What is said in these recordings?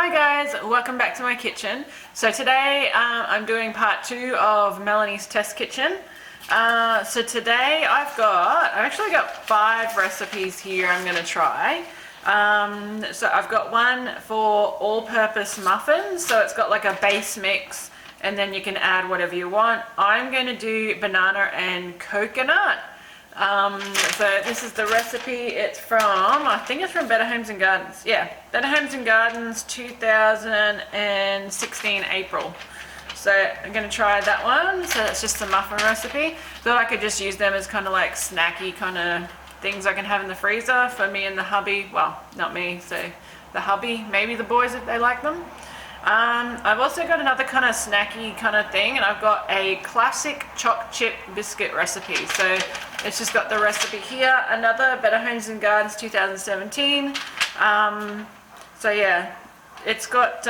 Hi guys, welcome back to my kitchen. So today I'm doing part 2 of Melanie's test kitchen. So today I've actually got 5 recipes here I'm going to try. So I've got one for all-purpose muffins, so it's got like a base mix and then you can add whatever you want. I'm going to do banana and coconut. So this is the recipe. It's from, I think it's from Better Homes and Gardens. Yeah, Better Homes and Gardens 2016 April. So I'm going to try that one. So it's just a muffin recipe. Thought I could just use them as kind of like snacky kind of things I can have in the freezer for me and the hubby. Well, not me, so the hubby, maybe the boys if they like them. I've also got another kind of snacky kind of thing, and I've got a classic choc chip biscuit recipe. So it's just got the recipe here, another Better Homes and Gardens 2017. So yeah, it's got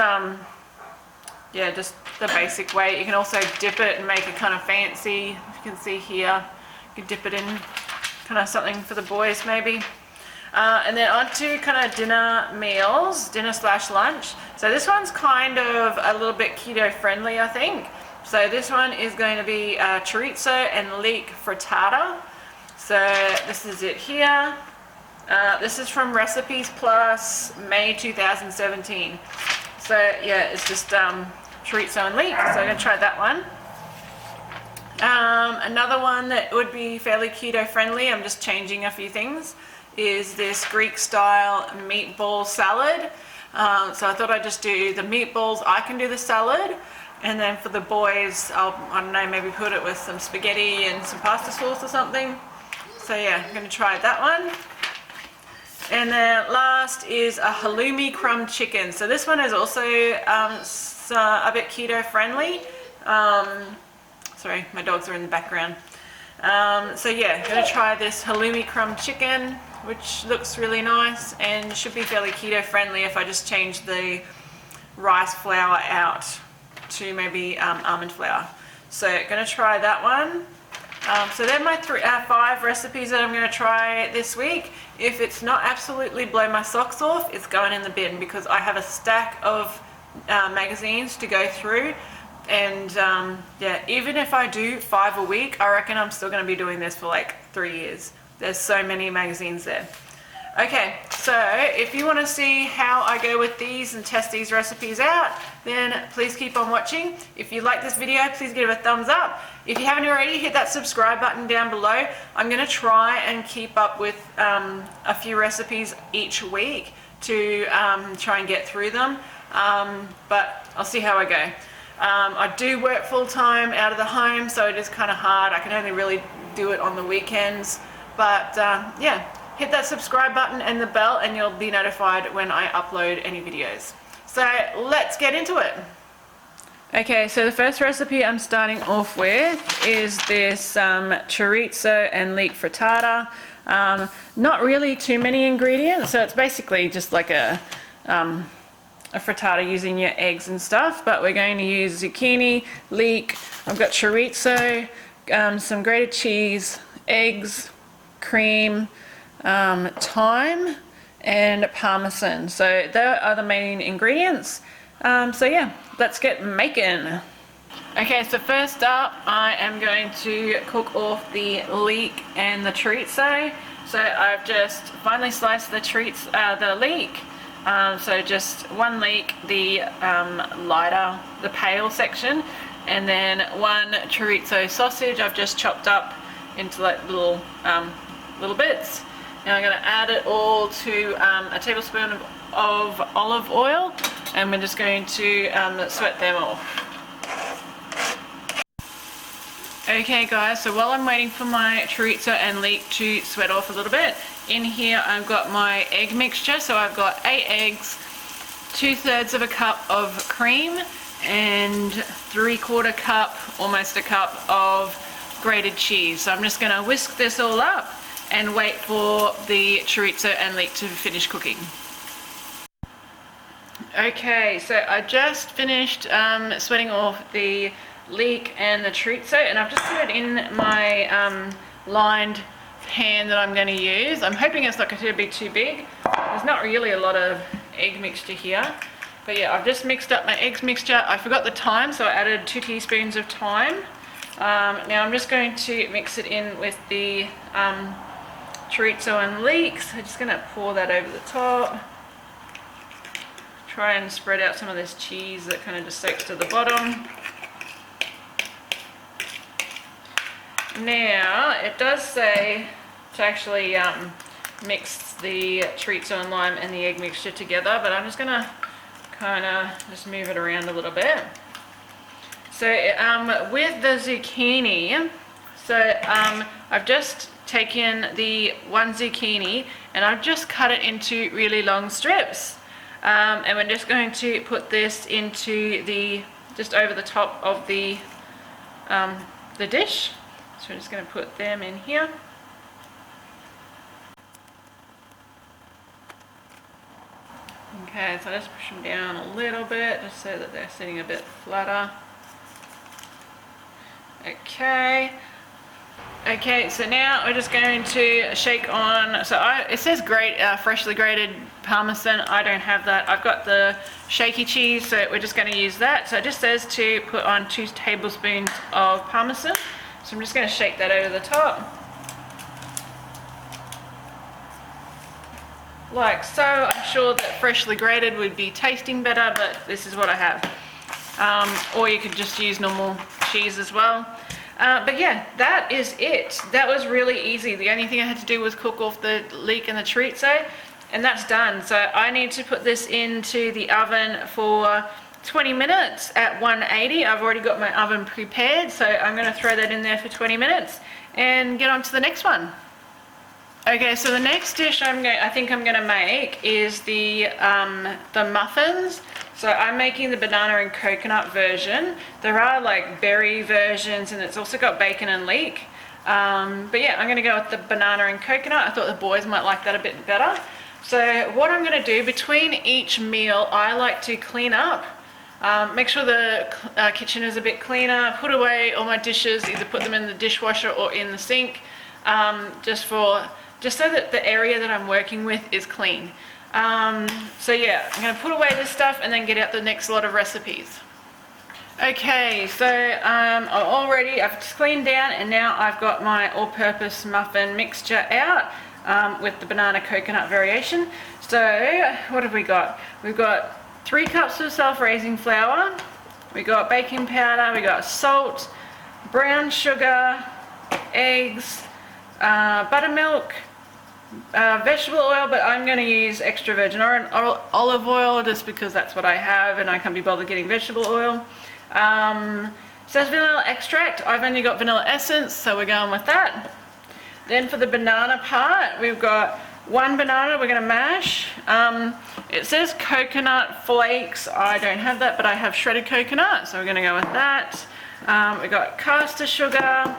yeah, just the basic way. You can also dip it and make it kind of fancy. You can see here, you can dip it in kind of something for the boys maybe. And then on to kind of dinner meals, dinner/lunch. So this one's kind of a little bit keto friendly, I think. So this one is going to be chorizo and leek frittata. So this is it here. This is from Recipes Plus, May 2017. So yeah, it's just chorizo and leek. So I'm going to try that one. Another one that would be fairly keto friendly, I'm just changing a few things, is this Greek style meatball salad. So I thought I'd just do the meatballs, I can do the salad, and then for the boys I don't know, maybe put it with some spaghetti and some pasta sauce or something. So yeah, I'm going to try that one. And then last is a halloumi crumb chicken. So this one is also a bit keto friendly. Sorry, my dogs are in the background. So yeah, I'm going to try this halloumi crumb chicken, which looks really nice and should be fairly keto friendly if I just change the rice flour out to maybe almond flour. So going to try that one. So they're my 5 recipes that I'm going to try this week. If it's not absolutely blow my socks off, it's going in the bin because I have a stack of magazines to go through. And yeah, even if I do 5 a week, I reckon I'm still going to be doing this for like 3 years. There's so many magazines there. Okay, so if you want to see how I go with these and test these recipes out, then please keep on watching. If you like this video, please give it a thumbs up. If you haven't already, hit that subscribe button down below. I'm going to try and keep up with a few recipes each week to try and get through them, but I'll see how I go. I do work full-time out of the home, so it is kind of hard. I can only really do it on the weekends. But yeah, hit that subscribe button and the bell and you'll be notified when I upload any videos. So let's get into it. Okay, so the first recipe I'm starting off with is this chorizo and leek frittata. Not really too many ingredients, so it's basically just like a frittata using your eggs and stuff, but we're going to use zucchini, leek, I've got chorizo, some grated cheese, eggs, cream, thyme, and parmesan. So there are the main ingredients. So yeah, let's get making. Okay, so first up I am going to cook off the leek and the chorizo. So I've just finely sliced the leek. So just 1 leek, the lighter, the pale section, and then 1 chorizo sausage I've just chopped up into like little bits. And I'm going to add it all to a tablespoon of olive oil, and we're just going to sweat them off. Okay guys, so while I'm waiting for my chorizo and leek to sweat off a little bit, in here I've got my egg mixture. So I've got 8 eggs, 2/3 of a cup of cream, and 3/4 cup, almost a cup of grated cheese. So I'm just going to whisk this all up and wait for the chorizo and leek to finish cooking. Okay, so I just finished sweating off the leek and the chorizo, and I've just put it in my lined pan that I'm going to use. I'm hoping it's not going to be too big. There's not really a lot of egg mixture here. But yeah, I've just mixed up my eggs mixture. I forgot the thyme, so I added 2 teaspoons of thyme. Now I'm just going to mix it in with the chorizo and leeks. I'm just going to pour that over the top. Try and spread out some of this cheese that kind of just soaks to the bottom. Now, it does say to actually mix the chorizo and lime and the egg mixture together, but I'm just going to kind of just move it around a little bit. So with the zucchini, I've just taken the one zucchini and I've just cut it into really long strips. And we're just going to put this into just over the top of the dish. So we're just going to put them in here. Okay, so let's push them down a little bit just so that they're sitting a bit flatter. Okay, so now we're just going to shake on, it says freshly grated Parmesan. I don't have that. I've got the shaky cheese, so we're just going to use that. So it just says to put on 2 tablespoons of Parmesan. So I'm just going to shake that over the top. Like so. I'm sure that freshly grated would be tasting better, but this is what I have. Or you could just use normal cheese as well. But yeah, that is it. That was really easy. The only thing I had to do was cook off the leek and the chorizo, and that's done. So I need to put this into the oven for 20 minutes at 180. I've already got my oven prepared, so I'm going to throw that in there for 20 minutes and get on to the next one. Okay, so the next dish I think I'm going to make is the muffins. So I'm making the banana and coconut version. There are like berry versions, and it's also got bacon and leek. But yeah, I'm going to go with the banana and coconut. I thought the boys might like that a bit better. So what I'm going to do between each meal, I like to clean up. Make sure the kitchen is a bit cleaner, put away all my dishes, either put them in the dishwasher or in the sink, just so that the area that I'm working with is clean. So yeah, I'm going to put away this stuff and then get out the next lot of recipes. Okay, so I've cleaned down, and now I've got my all-purpose muffin mixture out with the banana coconut variation. So what have we got? We've got 3 cups of self-raising flour, we got baking powder, we got salt, brown sugar, eggs, buttermilk, vegetable oil, but I'm going to use extra virgin olive oil just because that's what I have and I can't be bothered getting vegetable oil. Says vanilla extract. I've only got vanilla essence, so we're going with that. Then for the banana part, we've got 1 banana we're going to mash. It says coconut flakes. I don't have that, but I have shredded coconut, so we're going to go with that. We've got caster sugar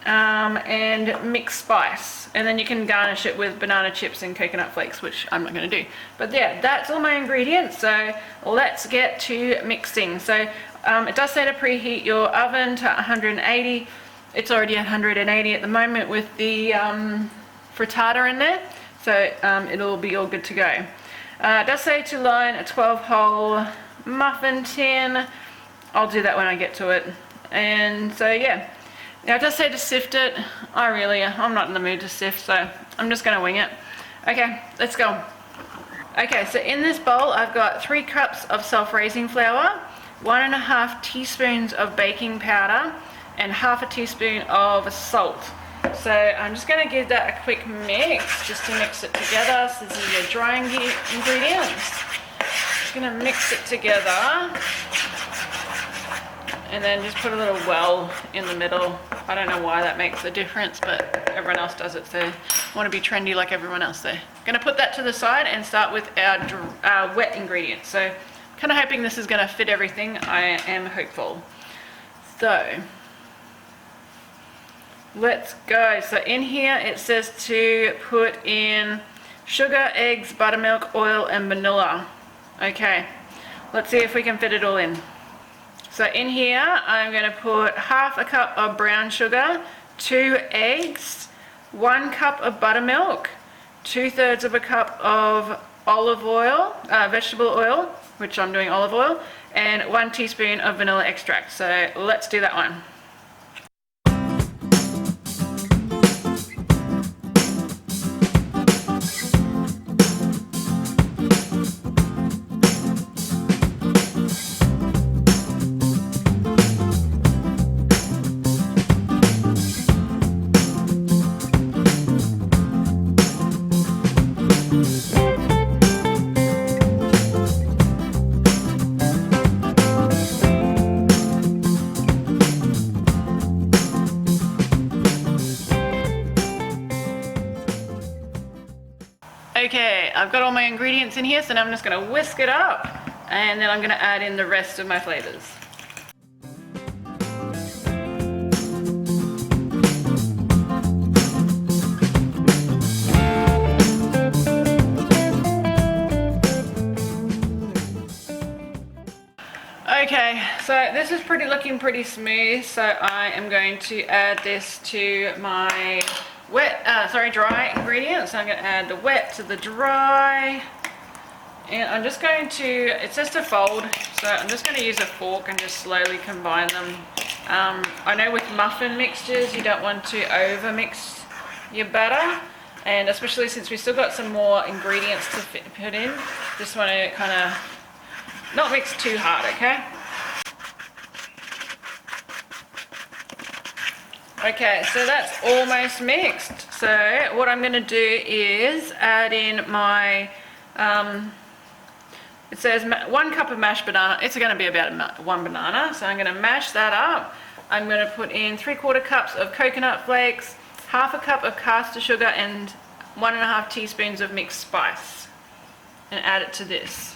and mixed spice, and then you can garnish it with banana chips and coconut flakes, which I'm not going to do. But yeah, that's all my ingredients, so let's get to mixing. So it does say to preheat your oven to 180. It's already 180 at the moment with the frittata in there, so it'll be all good to go. It does say to line a 12-hole muffin tin. I'll do that when I get to it. And so yeah, now it does say to sift it. I'm not in the mood to sift, so I'm just going to wing it. Okay, let's go. Okay, so in this bowl I've got 3 cups of self-raising flour, 1.5 teaspoons of baking powder, and 1/2 teaspoon of salt. So I'm just going to give that a quick mix, just to mix it together. So this is your dry ingredients. Just going to mix it together, and then just put a little well in the middle. I don't know why that makes a difference, but everyone else does it, so I want to be trendy like everyone else there. Going to put that to the side and start with our wet ingredients. So kind of hoping this is going to fit everything. I am hopeful. So let's go. So in here it says to put in sugar, eggs, buttermilk, oil, and vanilla. Okay, let's see if we can fit it all in. So in here I'm going to put 1/2 cup of brown sugar, 2 eggs, 1 cup of buttermilk, 2/3 of a cup of olive oil, vegetable oil, which I'm doing olive oil, and 1 teaspoon of vanilla extract. So let's do that one. Okay, I've got all my ingredients in here, so now I'm just going to whisk it up, and then I'm going to add in the rest of my flavors. Okay, so this is looking pretty smooth, so I am going to add this to my dry ingredients. So I'm going to add the wet to the dry, and I'm just going to, it says to fold, so I'm just going to use a fork and just slowly combine them. I know with muffin mixtures you don't want to over mix your batter, and especially since we still got some more ingredients to put in, just want to kind of not mix too hard, okay? Okay, so that's almost mixed. So what I'm going to do is add in my, it says 1 cup of mashed banana. It's going to be about 1 banana. So I'm going to mash that up. I'm going to put in 3/4 cups of coconut flakes, 1/2 cup of caster sugar, and 1.5 teaspoons of mixed spice, and add it to this.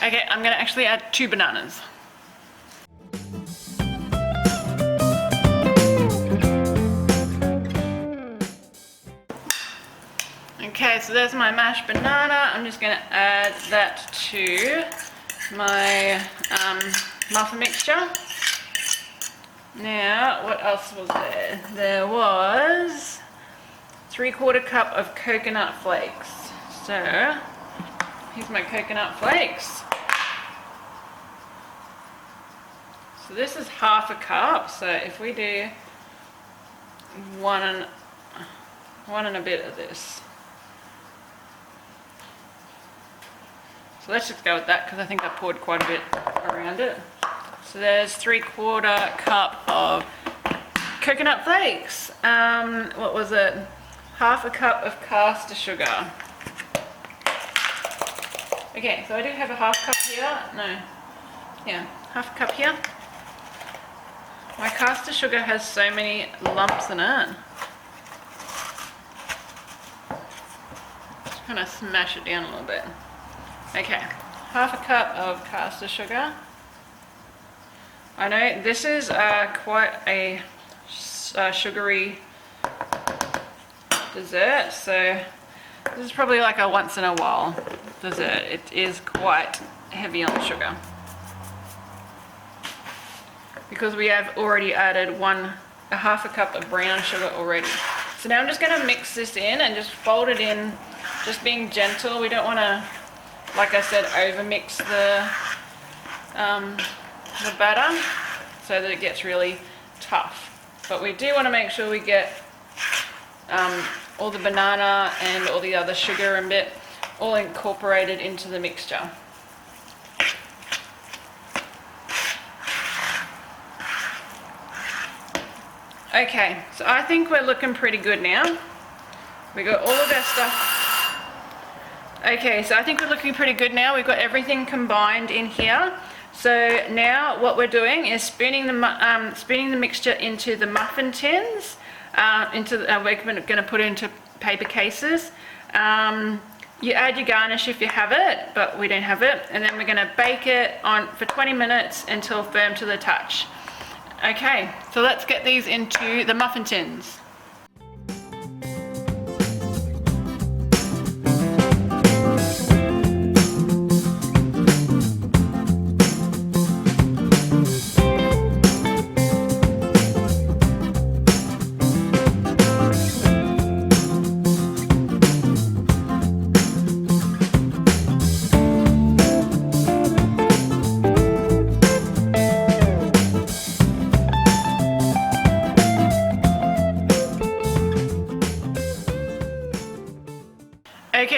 Okay, I'm going to actually add 2 bananas. Okay, so there's my mashed banana. I'm just going to add that to my muffin mixture. Now, what else was there? There was 3/4 cup of coconut flakes. So, here's my coconut flakes. So this is 1/2 cup, so if we do one and a bit of this. So let's just go with that because I think I poured quite a bit around it. So there's 3/4 cup of coconut flakes. What was it? 1/2 cup of caster sugar. Okay, so I do have a 1/2 cup here. No, yeah, 1/2 cup here. My caster sugar has so many lumps in it. Just kind of smash it down a little bit. Okay, 1/2 cup of caster sugar. I know this is quite a sugary dessert, so this is probably like a once in a while dessert. It is quite heavy on sugar because we have already added 1/2 cup of brown sugar already. So now I'm just going to mix this in and just fold it in, just being gentle. We don't want to, like I said, over mix the batter so that it gets really tough. But we do want to make sure we get all the banana and all the other sugar and bit all incorporated into the mixture. Okay, so I think we're looking pretty good now. We got all of our stuff. Okay, so I think we're looking pretty good now. We've got everything combined in here. So now what we're doing is spooning the mixture into the muffin tins. We're going to put it into paper cases. You add your garnish if you have it, but we don't have it. And then we're going to bake it on for 20 minutes until firm to the touch. Okay, so let's get these into the muffin tins.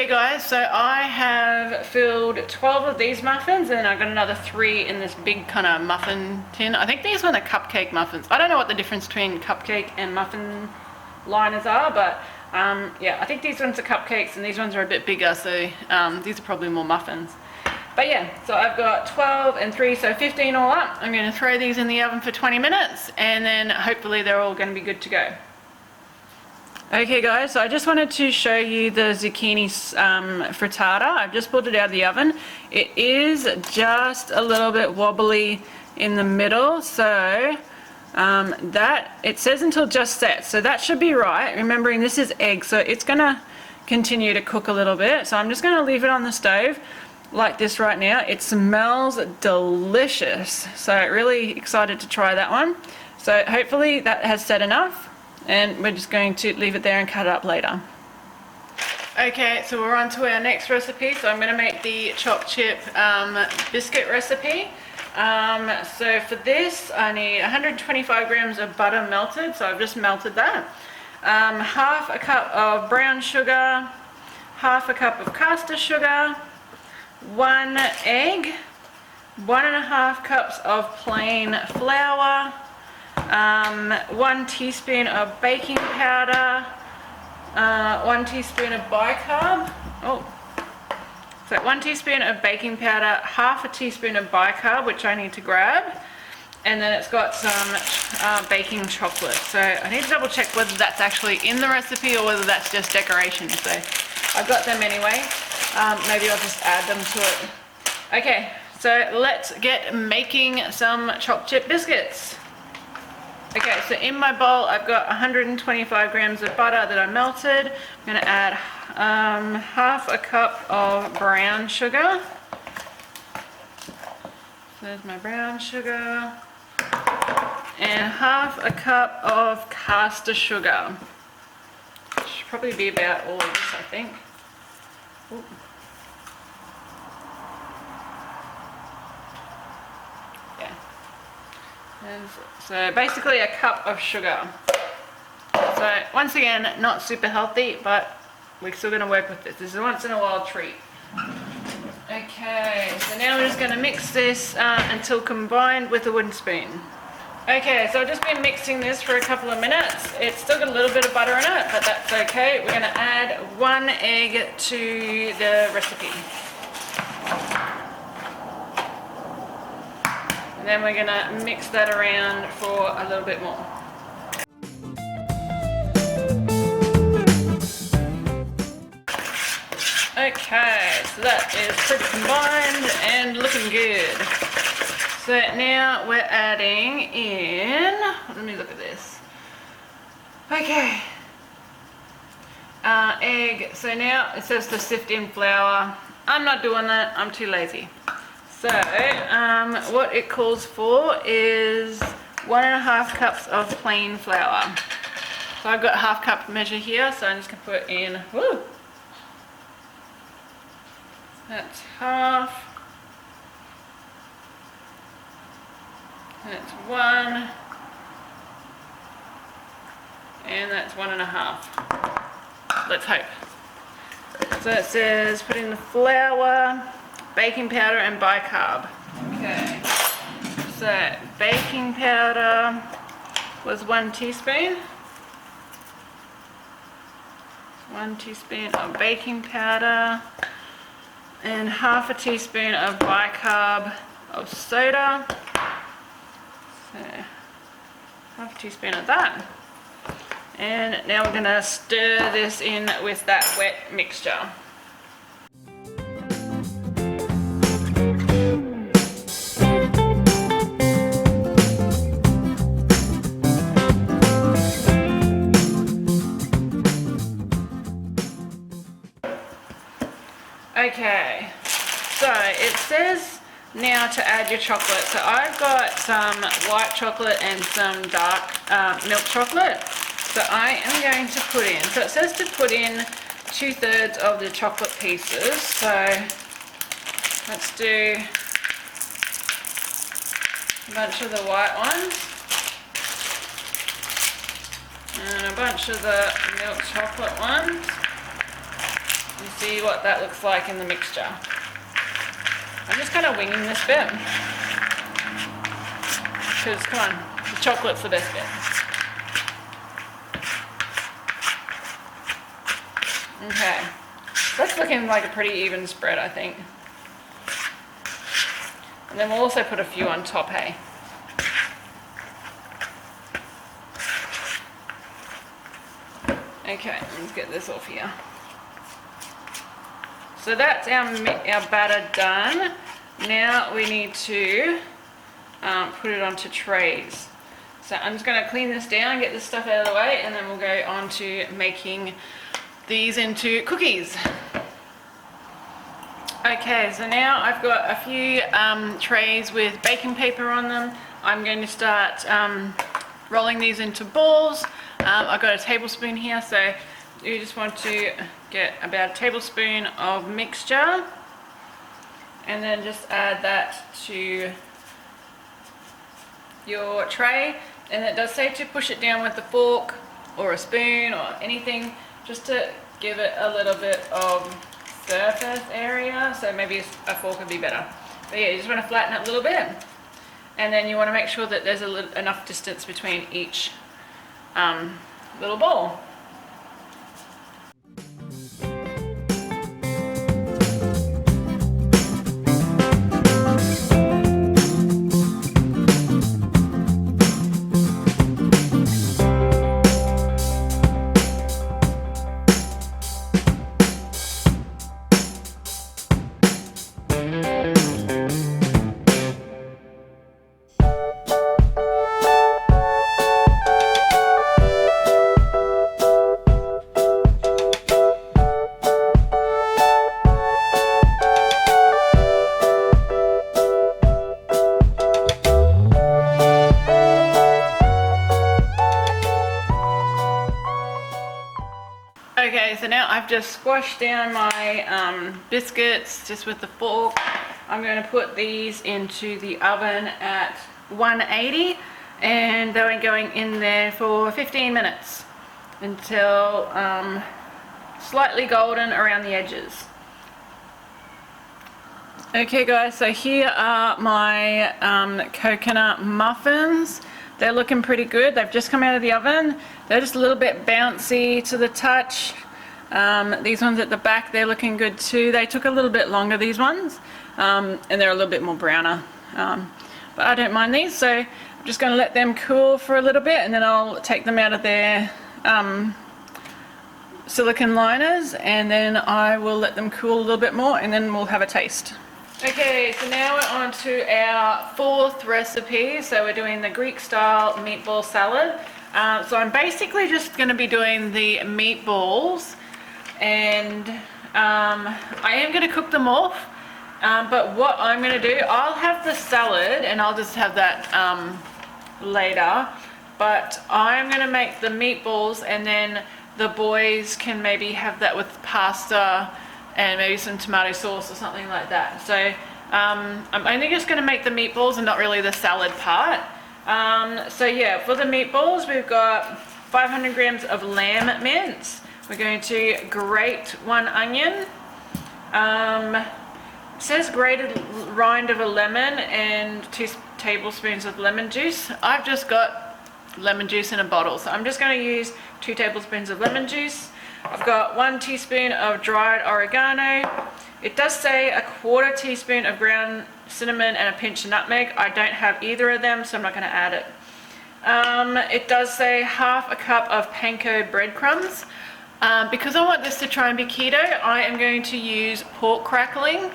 Okay guys, so I have filled 12 of these muffins and I've got another 3 in this big kind of muffin tin. I think these ones are cupcake muffins. I don't know what the difference between cupcake and muffin liners are, but yeah, I think these ones are cupcakes and these ones are a bit bigger, so these are probably more muffins. But yeah, so I've got 12 and 3, so 15 all up. I'm going to throw these in the oven for 20 minutes and then hopefully they're all going to be good to go. Okay guys, so I just wanted to show you the zucchini frittata. I've just pulled it out of the oven. It is just a little bit wobbly in the middle, so that, it says until just set, so that should be right. Remembering this is egg, so it's gonna continue to cook a little bit. So I'm just gonna leave it on the stove like this right now. It smells delicious, so really excited to try that one. So hopefully that has set enough. And we're just going to leave it there and cut it up later. Okay, so we're on to our next recipe. So I'm going to make the choc chip biscuit recipe. So for this, I need 125 grams of butter melted. So I've just melted that. Half a cup of brown sugar, half a cup of caster sugar, 1 egg, 1.5 cups of plain flour, 1 teaspoon of baking powder, 1 teaspoon of bicarb, so 1 teaspoon of baking powder, half a teaspoon of bicarb, which I need to grab, and then it's got some baking chocolate. So I need to double check whether that's actually in the recipe or whether that's just decoration. So I've got them anyway. Maybe I'll just add them to it. Okay, so let's get making some choc chip biscuits. Okay, so in my bowl I've got 125 grams of butter that I melted. I'm going to add half a cup of brown sugar. So there's my brown sugar. And half a cup of caster sugar. Should probably be about all of this, I think. Ooh. So basically a cup of sugar. So once again, not super healthy, but we're still going to work with this. This is a once in a while treat. Okay, so now we're just going to mix this until combined with a wooden spoon. Okay, so I've just been mixing this for a couple of minutes. It's still got a little bit of butter in it, but that's okay. We're going to add 1 egg to the recipe. And then we're going to mix that around for a little bit more. Okay, so that is pretty combined and looking good. So now we're adding in, let me look at this. Okay, egg. So now it says to sift in flour. I'm not doing that, I'm too lazy. So, what it calls for is 1.5 cups of plain flour. So I've got half cup measure here, so I'm just going to put in, that's half, and it's 1, and that's 1.5. Let's hope. So it says put in the flour, baking powder and bicarb. Okay, so baking powder was 1 teaspoon. 1 teaspoon of baking powder and half a teaspoon of bicarb of soda. So half a teaspoon of that. And now we're going to stir this in with that wet mixture. Okay, so it says now to add your chocolate. So I've got some white chocolate and some dark milk chocolate. So I am going to put in, so it says to put in 2/3 of the chocolate pieces. So let's do a bunch of the white ones and a bunch of the milk chocolate ones. and see what that looks like in the mixture. I'm just kind of winging this bit because, come on, the chocolate's the best bit. Okay, that's looking like a pretty even spread, I think. And then we'll also put a few on top, hey? Okay, let's get this off here. So that's our batter done. Now we need to put it onto trays. So I'm just going to clean this down, get this stuff out of the way, and then we'll go on to making these into cookies. Okay, so now I've got a few trays with baking paper on them. I'm going to start rolling these into balls. I've got a tablespoon here, so you just want to get about a tablespoon of mixture and then just add that to your tray. And it does say to push it down with a fork or a spoon or anything, just to give it a little bit of surface area, so maybe a fork would be better. But yeah, you just want to flatten it a little bit, and then you want to make sure that there's enough distance between each little ball. Okay, so now I've just squashed down my biscuits just with the fork. I'm going to put these into the oven at 180, and they're going in there for 15 minutes until slightly golden around the edges. Okay guys, so here are my coconut muffins. They're looking pretty good. They've just come out of the oven. They're just a little bit bouncy to the touch. These ones at the back, they're looking good too. They took a little bit longer, these ones, and they're a little bit more browner. But I don't mind these, so I'm just going to let them cool for a little bit, and then I'll take them out of their silicone liners, and then I will let them cool a little bit more, and then we'll have a taste. Okay, so now we're on to our fourth recipe. So we're doing the Greek style meatball salad. So I'm basically just going to be doing the meatballs, and I am going to cook them off. But what I'm going to do, I'll have the salad and I'll just have that later. But I'm going to make the meatballs, and then the boys can maybe have that with pasta and maybe some tomato sauce or something like that. So I'm only just going to make the meatballs and not really the salad part. So yeah, for the meatballs, we've got 500 grams of lamb mince. We're going to grate 1 onion. It says grated rind of a lemon and 2 tablespoons of lemon juice. I've just got lemon juice in a bottle, so I'm just going to use 2 tablespoons of lemon juice. I've got 1 teaspoon of dried oregano. It does say 1/4 teaspoon of ground cinnamon and a pinch of nutmeg. I don't have either of them, so I'm not going to add it. It does say 1/2 cup of panko breadcrumbs. Because I want this to try and be keto, I am going to use pork crackling.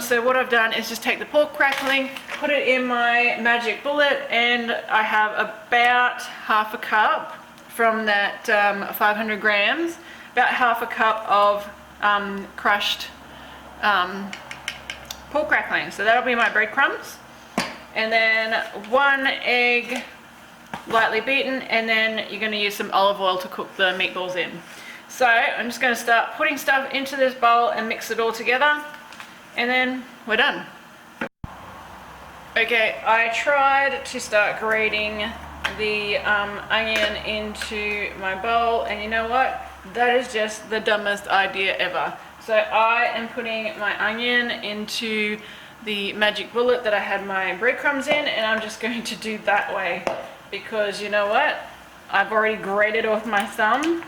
So what I've done is just take the pork crackling, put it in my magic bullet, and I have about 1/2 cup from that 500 grams, about 1/2 cup of crushed pork crackling. So that'll be my breadcrumbs. And then 1 egg, lightly beaten, and then you're going to use some olive oil to cook the meatballs in. So I'm just going to start putting stuff into this bowl and mix it all together, and then we're done. Okay, I tried to start grating the onion into my bowl, and you know what? That is just the dumbest idea ever. So I am putting my onion into the magic bullet that I had my breadcrumbs in, and I'm just going to do that way because you know what? I've already grated off my thumb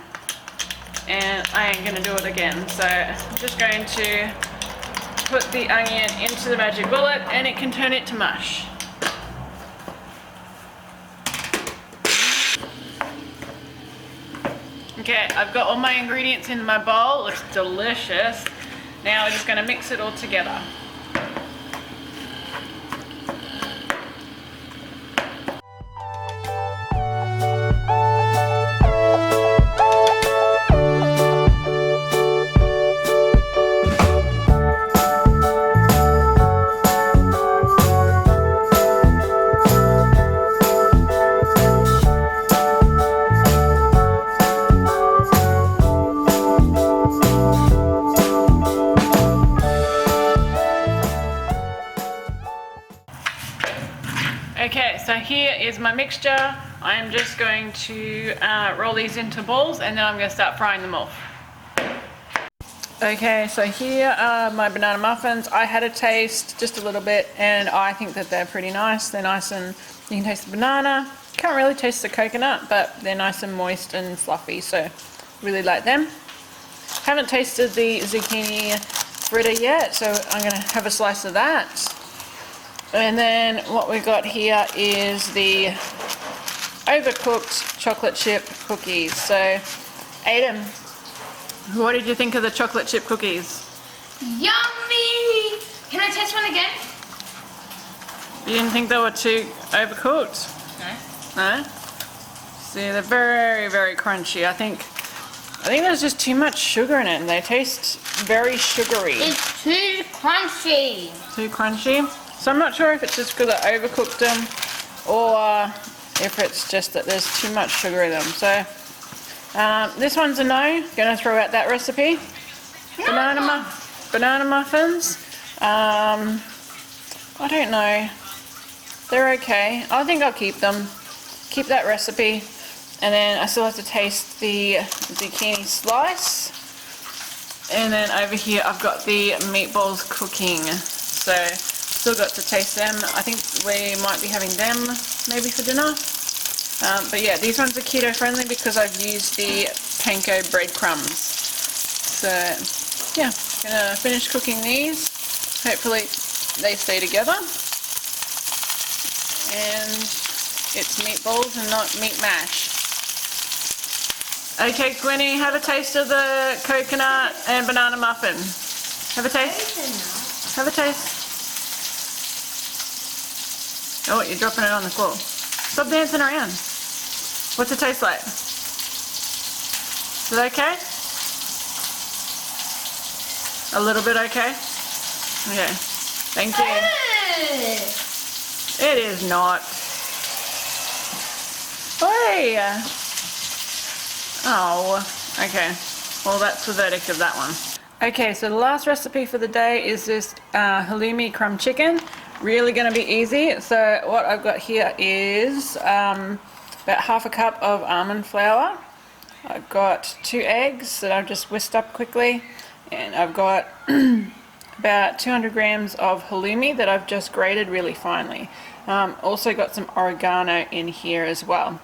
and I ain't gonna do it again. So I'm just going to put the onion into the magic bullet and it can turn it to mush. Okay, I've got all my ingredients in my bowl. It looks delicious. Now we're just going to mix it all together. Okay, so here is my mixture. I'm just going to roll these into balls and then I'm going to start frying them off. Okay, so here are my banana muffins. I had a taste, just a little bit, and I think that they're pretty nice. They're nice and you can taste the banana. Can't really taste the coconut, but they're nice and moist and fluffy, so really like them. Haven't tasted the zucchini fritter yet, so I'm going to have a slice of that. And then what we got here is the overcooked chocolate chip cookies. So, Adam, what did you think of the chocolate chip cookies? Yummy! Can I taste one again? You didn't think they were too overcooked? No. No? See, they're very, very crunchy. I think there's just too much sugar in it, and they taste very sugary. It's too crunchy. Too crunchy? So I'm not sure if it's just because I overcooked them or if it's just that there's too much sugar in them. So this one's a no. Gonna throw out that recipe. No. Banana muffins. I don't know. They're okay. I think I'll keep them. Keep that recipe. And then I still have to taste the zucchini slice. And then over here I've got the meatballs cooking. So still got to taste them. I think we might be having them maybe for dinner. But yeah, these ones are keto friendly because I've used the panko breadcrumbs. So yeah, gonna finish cooking these. Hopefully they stay together. And it's meatballs and not meat mash. Okay, Gwynnie, have a taste of the coconut and banana muffin. Have a taste. Have a taste. Oh, you're dropping it on the floor. Stop dancing around. What's it taste like? Is it okay? A little bit okay? Okay. Thank you. It is not. Hey! Oh, okay. Well, that's the verdict of that one. Okay, so the last recipe for the day is this halloumi crumb chicken. Really going to be easy. So what I've got here is about half a cup of almond flour. I've got 2 eggs that I've just whisked up quickly, and I've got about 200 grams of halloumi that I've just grated really finely. Also got some oregano in here as well.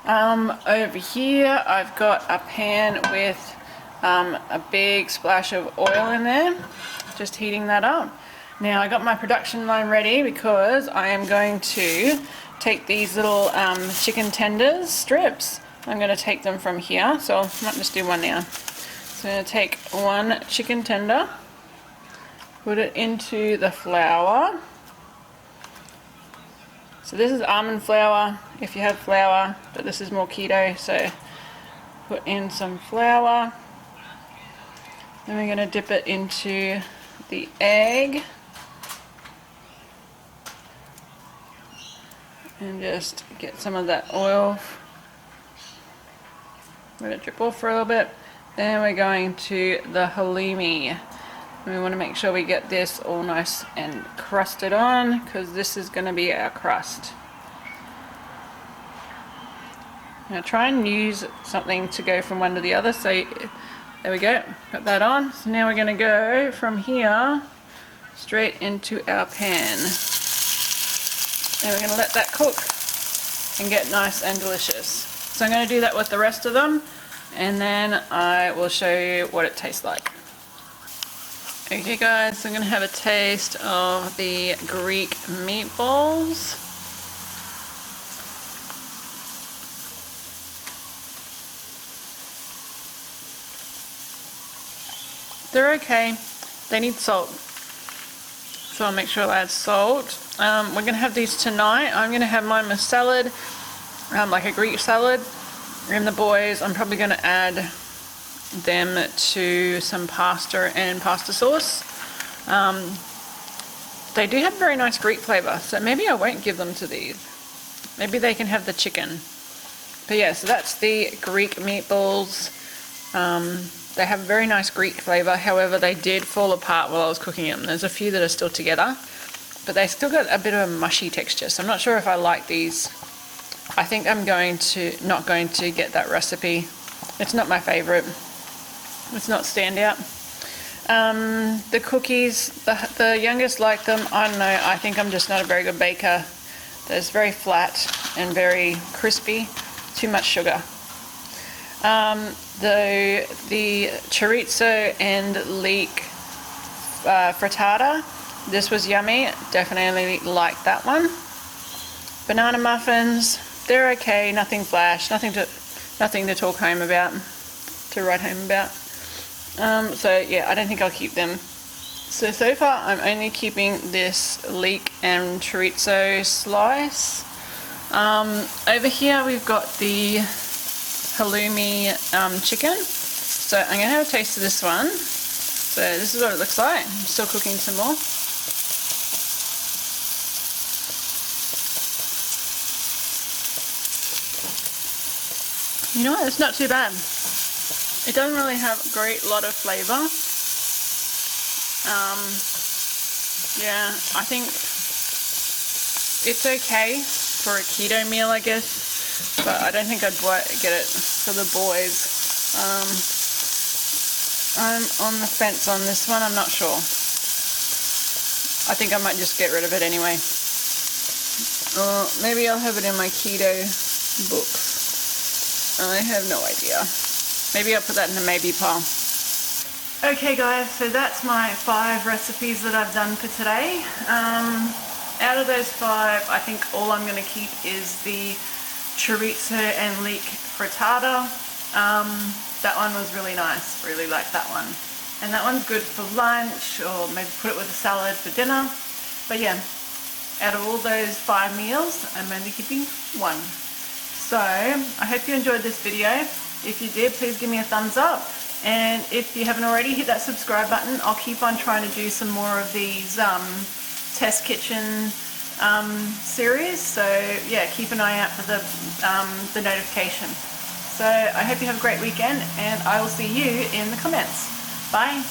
Over here I've got a pan with a big splash of oil in there, just heating that up. Now I got my production line ready because I am going to take these little chicken tenders strips. I'm going to take them from here, so I might just do one now. So I'm going to take one chicken tender, put it into the flour. So this is almond flour if you have flour, but this is more keto, so put in some flour. Then we're going to dip it into the egg. And just get some of that oil. Let it drip off for a little bit. Then we're going to the halloumi. We want to make sure we get this all nice and crusted on because this is going to be our crust. I'm going to try and use something to go from one to the other. So there we go, got that on. So now we're going to go from here straight into our pan. And we're going to let that cook and get nice and delicious. So I'm going to do that with the rest of them, and then I will show you what it tastes like. Okay guys, so I'm going to have a taste of the Greek meatballs. They're okay. They need salt, so I'll make sure I add salt. We're going to have these tonight. I'm going to have mine with salad, like a Greek salad, and the boys, I'm probably going to add them to some pasta and pasta sauce. They do have very nice Greek flavour, so maybe I won't give them to these. Maybe they can have the chicken. But yeah, so that's the Greek meatballs. They have a very nice Greek flavour, however they did fall apart while I was cooking them. There's a few that are still together, but they still got a bit of a mushy texture, so I'm not sure if I like these. I think I'm not going to get that recipe. It's not my favourite. It's not standout. The cookies, the youngest like them. I don't know, I think I'm just not a very good baker. It's very flat and very crispy. Too much sugar. The chorizo and leek frittata. This was yummy. Definitely like that one. Banana muffins. They're okay. Nothing flash. Nothing to talk home about. To write home about. So yeah, I don't think I'll keep them. So far I'm only keeping this leek and chorizo slice. Over here we've got the halloumi chicken. So I'm going to have a taste of this one. So this is what it looks like. I'm still cooking some more. You know what, it's not too bad. It doesn't really have a great lot of flavour. Yeah, I think it's okay for a keto meal, I guess, but I don't think I'd get it for the boys. I'm on the fence on this one, I'm not sure. I think I might just get rid of it anyway. Or maybe I'll have it in my keto books. I have no idea. Maybe I'll put that in the maybe pile. Okay guys, so that's my 5 recipes that I've done for today. Out of those 5, I think all I'm going to keep is the chorizo and leek frittata. That one was really nice, really like that one. And that one's good for lunch, or maybe put it with a salad for dinner. But yeah, out of all those 5 meals, I'm only keeping 1. So, I hope you enjoyed this video. If you did, please give me a thumbs up. And if you haven't already, hit that subscribe button. I'll keep on trying to do some more of these test kitchen series. So yeah, keep an eye out for the notification. So I hope you have a great weekend, and I will see you in the comments. Bye.